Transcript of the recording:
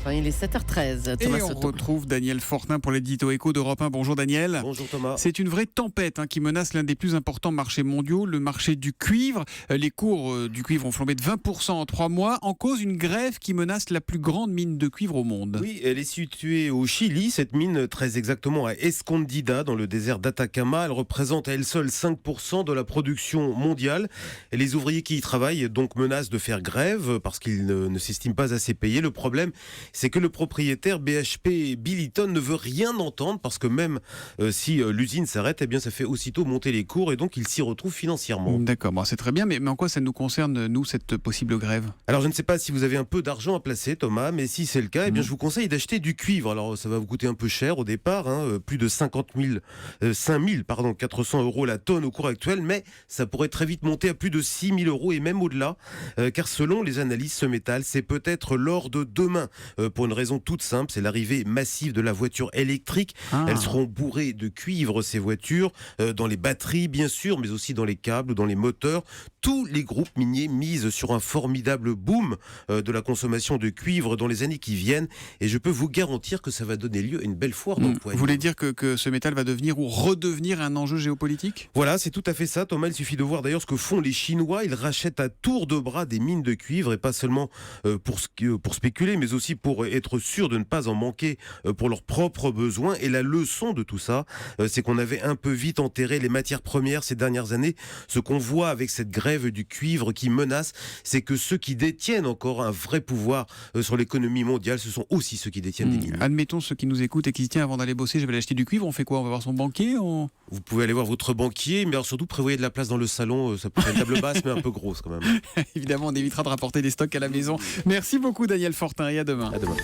Il est 7h13. Thomas Et on Soto. retrouve Daniel Fortin pour l'édito éco d'Europe 1. Bonjour Daniel. Bonjour Thomas. C'est une vraie tempête qui menace l'un des plus importants marchés mondiaux, le marché du cuivre. Les cours du cuivre ont flambé de 20% en 3 mois. En cause, une grève qui menace la plus grande mine de cuivre au monde. Oui, elle est située au Chili, cette mine très exactement à Escondida, dans le désert d'Atacama. Elle représente à elle seule 5% de la production mondiale. Et les ouvriers qui y travaillent donc menacent de faire grève parce qu'ils ne s'estiment pas assez payés. Le problème, c'est que le propriétaire BHP Billiton ne veut rien entendre parce que même si l'usine s'arrête, eh bien ça fait aussitôt monter les cours et donc il s'y retrouve financièrement. D'accord, bon, c'est très bien, mais en quoi ça nous concerne, nous, cette possible grève ? Alors je ne sais pas si vous avez un peu d'argent à placer, Thomas, mais si c'est le cas, eh bien je vous conseille d'acheter du cuivre. Alors ça va vous coûter un peu cher au départ, plus de 5 400 euros la tonne au cours actuel, mais ça pourrait très vite monter à plus de 6 000 euros et même au-delà, car selon les analyses, ce métal, c'est peut-être l'or de demain, pour une raison toute simple, c'est l'arrivée massive de la voiture électrique. Elles seront bourrées de cuivre, ces voitures, dans les batteries bien sûr, mais aussi dans les câbles ou dans les moteurs. Tous les groupes miniers misent sur un formidable boom de la consommation de cuivre dans les années qui viennent, et je peux vous garantir que ça va donner lieu à une belle foire d'emploi. Vous voulez dire que ce métal va devenir ou redevenir un enjeu géopolitique ? Voilà, c'est tout à fait ça, Thomas. Il suffit de voir d'ailleurs ce que font les Chinois. Ils rachètent à tour de bras des mines de cuivre, et pas seulement pour spéculer, mais aussi pour être sûr de ne pas en manquer pour leurs propres besoins. Et la leçon de tout ça, c'est qu'on avait un peu vite enterré les matières premières ces dernières années. Ce qu'on voit avec cette grève du cuivre qui menace, c'est que ceux qui détiennent encore un vrai pouvoir sur l'économie mondiale, ce sont aussi ceux qui détiennent des mines. Admettons ceux qui nous écoutent et qui se disent, tiens, avant d'aller bosser, je vais aller acheter du cuivre. On fait quoi ? On va voir son banquier ? Vous pouvez aller voir votre banquier, mais alors surtout prévoyez de la place dans le salon. Ça peut être une table basse, mais un peu grosse quand même. Évidemment, on évitera de rapporter des stocks à la maison. Merci beaucoup Daniel Fortin et à demain. À demain.